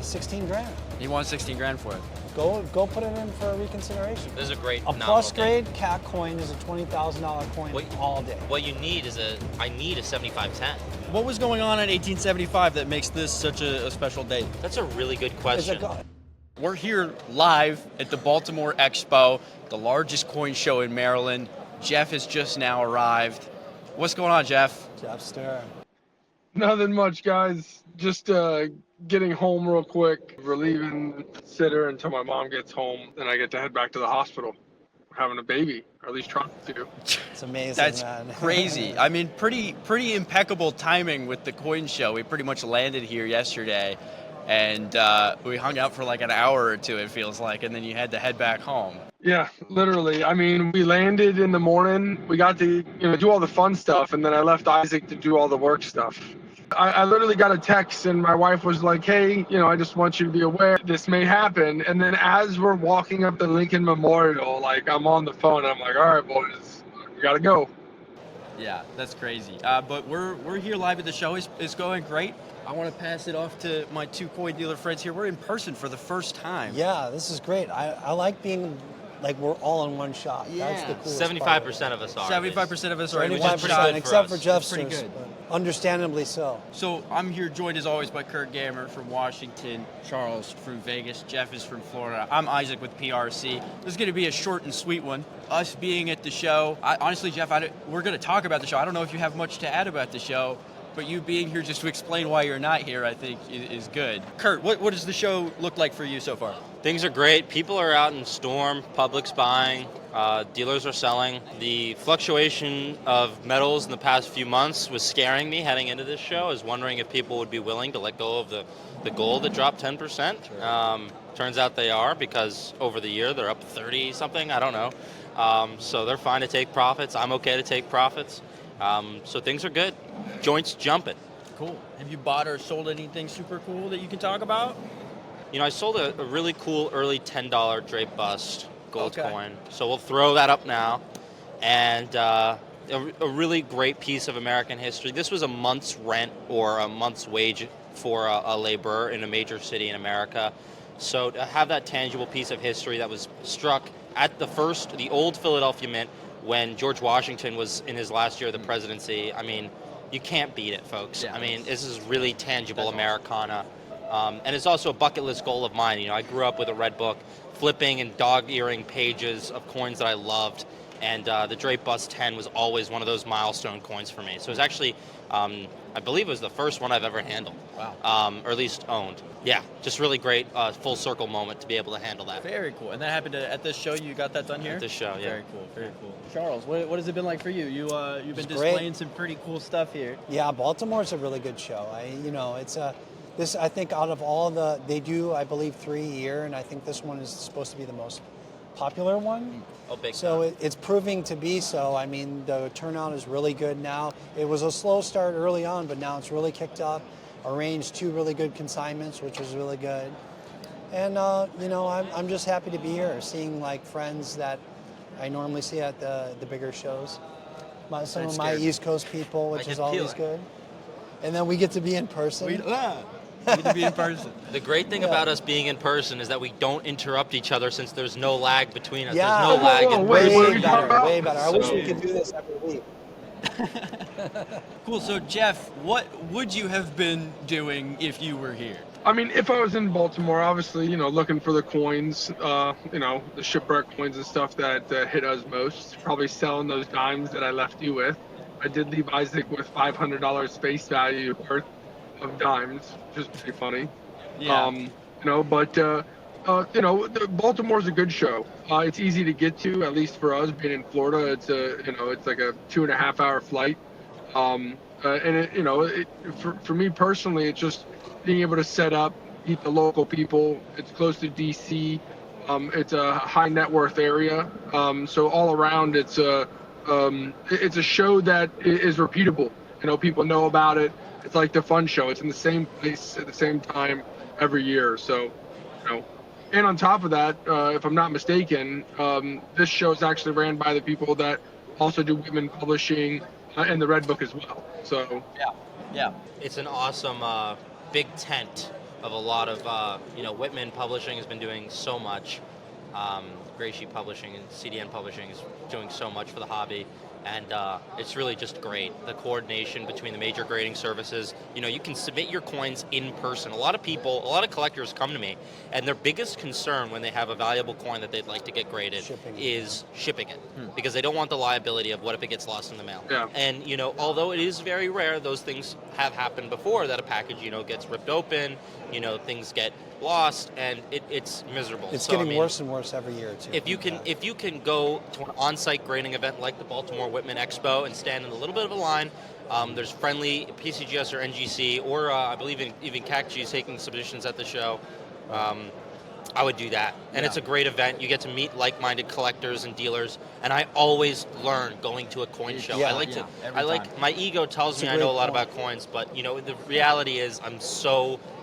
16 grand. He won 16 grand for it. Go put it in for a reconsideration. This is a great A nominal plus thing. grade cat coin is a $20,000 coin all day. What you need is I need a 7510. What was going on in 1875 that makes this such a special date? That's a really good Is question. it good? We're here live at the Baltimore Expo, the largest coin show in Maryland. Jeff has just now arrived. What's going on, Jeff? Jeff Stir. Nothing much, guys. Just getting home real quick. We're leaving sitter until my mom gets home. Then I get to head back to the hospital. We're having a baby, or at least trying to. It's amazing, That's man. crazy. I mean, pretty impeccable timing with the coin show. We pretty much landed here yesterday, and we hung out for like an hour or two, it feels like, and then you had to head back home. Yeah, literally. I mean, we landed in the morning. We got to do all the fun stuff, and then I left Isaac to do all the work stuff. I literally got a text, and my wife was like, hey, I just want you to be aware this may happen. And then as we're walking up the Lincoln Memorial, like, I'm on the phone, and I'm like, all right, boys, we got to go. Yeah, that's crazy. But we're here live at the show. It's going great. I want to pass it off to my two coin dealer friends here. We're in person for the first time. Yeah, this is great. I like being, like, we're all in one shop. Yeah. That's the coolest 75% of us are. 75% of us are, which is 75%, pretty good. except for us. Jeff's. Pretty good. Understandably so. So I'm here joined as always by Curt Gammer from Washington, Charles from Vegas, Jeff is from Florida. I'm Isaac with PRC. This is going to be a short and sweet one. Us being at the show, honestly, Jeff, we're going to talk about the show. I don't know if you have much to add about the show, but you being here just to explain why you're not here, I think, is good. Curt, what does the show look like for you so far? Things are great. People are out in storm. Public's buying. Dealers are selling. The fluctuation of metals in the past few months was scaring me heading into this show. I was wondering if people would be willing to let go of the gold that dropped 10%. Turns out they are, because over the year they're up 30 something. I don't know. So they're fine to take profits. I'm okay to take profits. So things are good. Joints jumping. Cool. Have you bought or sold anything super cool that you can talk about? I sold a really cool early $10 Draped Bust gold coin. So we'll throw that up now. And a really great piece of American history. This was a month's rent or a month's wage for a laborer in a major city in America. So to have that tangible piece of history that was struck at the old Philadelphia Mint when George Washington was in his last year of the presidency, I mean, you can't beat it, folks. Yeah. I mean, this is really tangible Americana. And it's also a bucket list goal of mine. I grew up with a redbook, flipping and dog-earing pages of coins that I loved, and the Draped Bust 10 was always one of those milestone coins for me. So it was actually, I believe it was the first one I've ever handled. Wow. Or at least owned. Yeah, just really great full circle moment to be able to handle that. Very cool. And that happened at this show? You got that done here? At this show, yeah. Very cool, very cool. Charles, what has it been like for you? You've been displaying some pretty cool stuff here. Yeah, Baltimore's a really good show. This, I think, out of all they do, I believe, 3 a year, and I think this one is supposed to be the most popular one. Oh, big So time. it's proving to be so. I mean, the turnout is really good now. It was a slow start early on, but now it's really kicked up. Arranged 2 really good consignments, which was really good. And, I'm just happy to be here, seeing, like, friends that I normally see at the bigger shows. Some of my East Coast people, which is always good. And then we get to be in person. We get to be in person. The great thing about us being in person is that we don't interrupt each other since there's no lag between us. Yeah. There's no lag in Way person. way better. I wish we could do this every week. Cool. So, Jeff, what would you have been doing if you were here? I mean, if I was in Baltimore, obviously, looking for the coins, the shipwreck coins and stuff that hit us most. Probably selling those dimes that I left you with. I did leave Isaac with $500 face value worth of dimes, which is pretty funny. Yeah. Baltimore's a good show. It's easy to get to, at least for us being in Florida. It's like a 2.5 hour flight. For me personally, it's just being able to set up, meet the local people. It's close to DC. It's a high net worth area. So all around, it's a show that is repeatable. People know about it. It's like the fun show. It's in the same place at the same time every year. So, and on top of that, if I'm not mistaken, this show is actually ran by the people that also do Whitman Publishing and the Redbook as well. So yeah, it's an awesome big tent of a lot of, Whitman Publishing has been doing so much. Gray Sheet Publishing and CDN Publishing is doing so much for the hobby. And it's really just great. The coordination between the major grading services. You can submit your coins in person. A lot of collectors come to me, and their biggest concern when they have a valuable coin that they'd like to get graded is shipping it. Because they don't want the liability of what if it gets lost in the mail. Yeah. And, although it is very rare, those things have happened before, that a package, gets ripped open, things get lost, and it's miserable. It's getting worse and worse every year too. If you can go to an on-site grading event like the Baltimore Whitman Expo and stand in a little bit of a line, there's friendly PCGS or NGC, or I believe even CACG is taking submissions at the show. I would do that, and it's a great event. You get to meet like-minded collectors and dealers, and I always learn going to a coin show. My ego tells me I know a lot about coins, but the reality is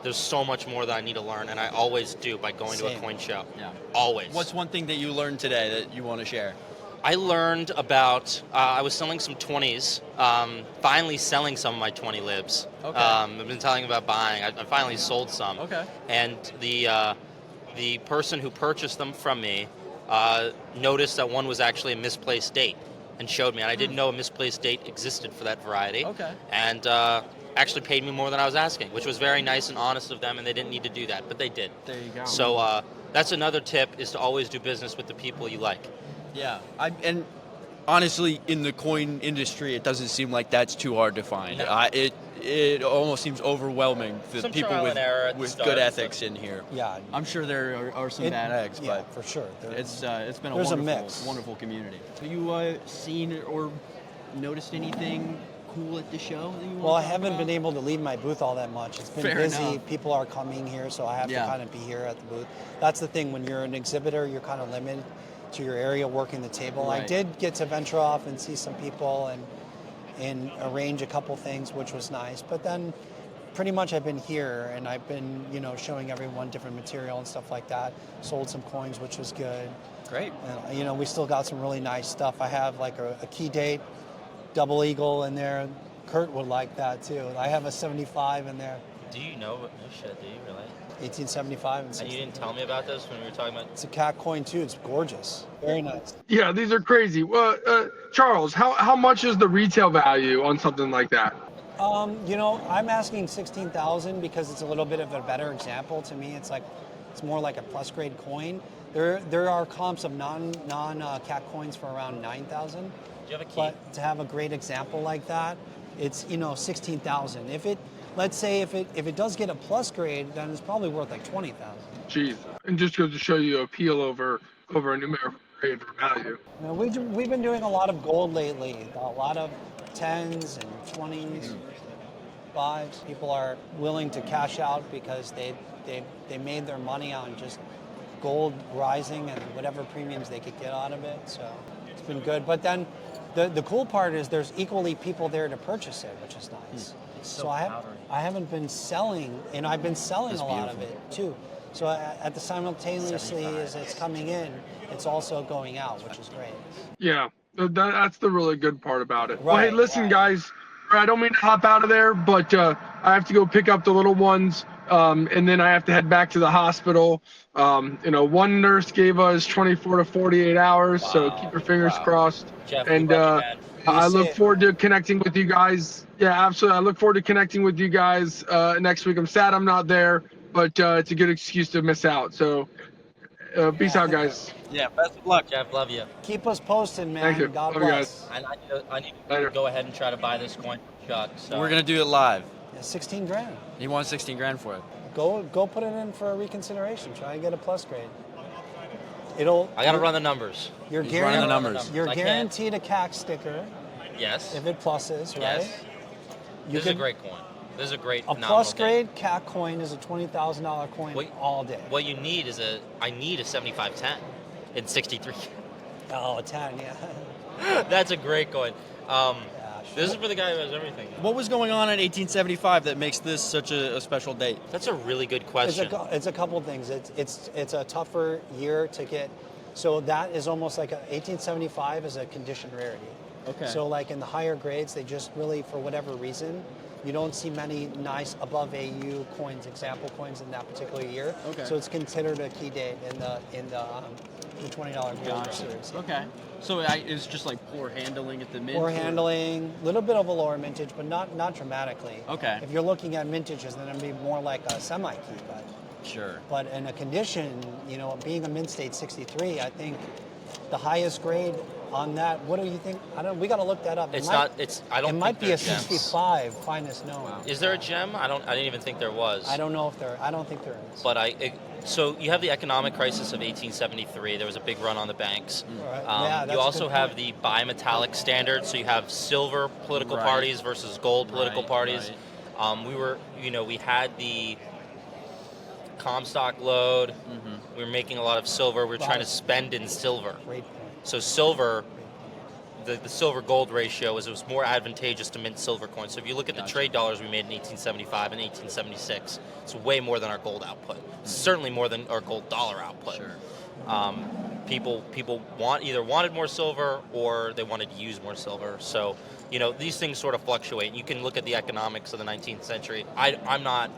there's so much more that I need to learn, and I always do by going to a coin show. Yeah. Always. What's one thing that you learned today that you want to share? I learned about, I was selling some 20s, finally selling some of my 20 libs. Okay. I've been telling about buying. I finally sold some. Okay. And the person who purchased them from me noticed that one was actually a misplaced date and showed me. And I didn't know a misplaced date existed for that variety. Okay. And actually paid me more than I was asking, which was very nice and honest of them, and they didn't need to do that, but they did. There you go. So that's another tip, is to always do business with the people you like. Yeah, and honestly, in the coin industry, it doesn't seem like that's too hard to find. No. It almost seems overwhelming for Some people trial and error at the with start, good ethics in here. Yeah. I'm sure there are some bad eggs, Yeah, but for sure. it's been a there's wonderful, a mix. wonderful community. Have you seen or noticed anything cool at the show that you want Well, I to talk haven't about? been able to leave my booth all that much. It's been Fair busy. enough. People are coming here, so I have to kind of be here at the booth. That's the thing. When you're an exhibitor, you're kind of limited to your area working the table. Right. I did get to venture off and see some people and arrange a couple things, which was nice. But then pretty much I've been here, and I've been, showing everyone different material and stuff like that. Sold some coins, which was good. Great. And, we still got some really nice stuff. I have like a key date double eagle in there. Curt would like that too. I have a 75 in there. Do you know? No shit, do you really? 1875 and 60. And you didn't tell me about this when we were talking about... It's a cat coin too. It's gorgeous. Very nice. Yeah, these are crazy. Charles, how much is the retail value on something like that? I'm asking 16,000 because it's a little bit of a better example to me. It's more like a plus grade coin. There are comps of non cat coins for around 9,000. Do you have a key? But to have a great example like that, it's 16,000. Let's say if it does get a plus grade, then it's probably worth like 20,000. Jeez, and just goes to show you appeal over a numerical grade for value. We've been doing a lot of gold lately. A lot of 10s and 20s, 5s. People are willing to cash out because they made their money on just gold rising and whatever premiums they could get out of it. So it's been good. But then the cool part is there's equally people there to purchase it, which is nice. So I haven't been selling, and I've been selling a lot of it too. So at the simultaneously as it's coming in, it's also going out, which is great. Yeah, that's the really good part about it. Right, Well, hey, listen, guys, I don't mean to hop out of there, but I have to go pick up the little ones, and then I have to head back to the hospital. One nurse gave us 24 to 48 hours, so keep your fingers crossed. Jeff, and I look forward to connecting with you guys. Yeah, absolutely. I look forward to connecting with you guys next week. I'm sad I'm not there, but it's a good excuse to miss out. So peace out, guys. Yeah, best of luck. Jeff, love you. Keep us posted, man. Thank you. God Love you bless. guys. And I need to Later. go ahead and try to buy this coin from Chuck. So. We're gonna do it live. Yeah, 16 grand. He wants 16 grand for it. Go put it in for a reconsideration. Try and get a plus grade. I gotta run the numbers. You're He's running the numbers. You're I can't. guaranteed a CAC sticker Yes. if it pluses, right? Yes. This is a great coin. This is a great A phenomenal plus thing. grade CAC coin is a $20,000 coin Wait. all day. What you need is I need a 7510 in 63. Oh, a 10, yeah. That's a great coin. Sure. This is for the guy who has everything. What was going on in 1875 that makes this such a special date? That's a really good It's question. it's a couple things. It's a tougher year to get. So that is almost like 1875 is a conditioned rarity. Okay. So like in the higher grades, they just really, for whatever reason, You don't see many nice above AU coins, example coins in that particular year. Okay. So it's considered a key date in the $20 gold Gotcha. series. Okay. So it's just like poor handling at the mint? Poor handling, a little bit of a lower mintage, but not dramatically. Okay. If you're looking at mintages, then it'd be more like a semi-key. Sure. But in a condition, being a mint state 63, I think the highest grade on that. What do you think? We got to look that up. It's not. It's. I don't. It think might be they're a gems. 65 finest known. Wow. Is there a gem? I didn't even think there was. I don't know if there. I don't think there is. But so you have the economic crisis of 1873. There was a big run on the banks. Right. Yeah, that's you a also good have point. the bimetallic standard. So you have silver political Right. parties versus gold political Right, parties. We had the Comstock Lode. We were making a lot of silver. We were trying to spend in silver. Great point. So silver, the silver gold ratio it was more advantageous to mint silver coins. So if you look at the Gotcha. trade dollars we made in 1875 and 1876, it's way more than our gold output. Certainly more than our gold dollar output. Sure. People either wanted more silver or they wanted to use more silver. So these things sort of fluctuate. You can look at the economics of the 19th century. I'm not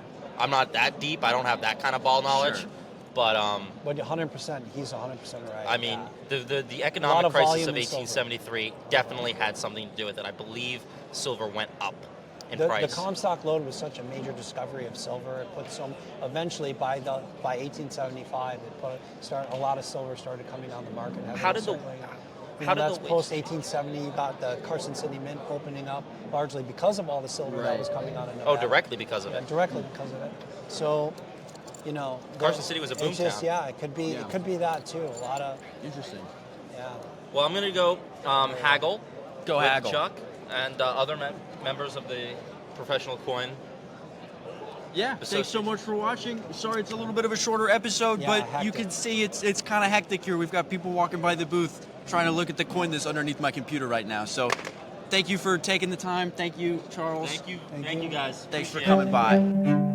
that deep. I don't have that kind of ball knowledge. Sure. But 100%, he's 100% right. I mean, yeah. the economic of crisis volume of in silver. 1873 definitely had something to do with it. I believe silver went up in The price. Comstock Lode was such a major discovery of silver. It put eventually by 1875, a lot of silver started coming on the market. That's post 1870. You got the Carson City Mint opening up largely because of all the silver that Right. was coming out of Nevada. directly because of Yeah, it. directly because of it. So, Carson City was a boom it's just, town. Yeah, it could be. Yeah. It could be that too. A lot of Interesting. yeah. Well, I'm going to go haggle. Go with haggle. Chuck and other members of the professional coin. Yeah, thanks so much for watching. Sorry it's a little bit of a shorter episode, Yeah, but you hectic. can see it's kind of hectic here. We've got people walking by the booth trying to look at the coin that's underneath my computer right now. So thank you for taking the time. Thank you, Charles. Thank you guys. Thanks for Appreciate it. coming by.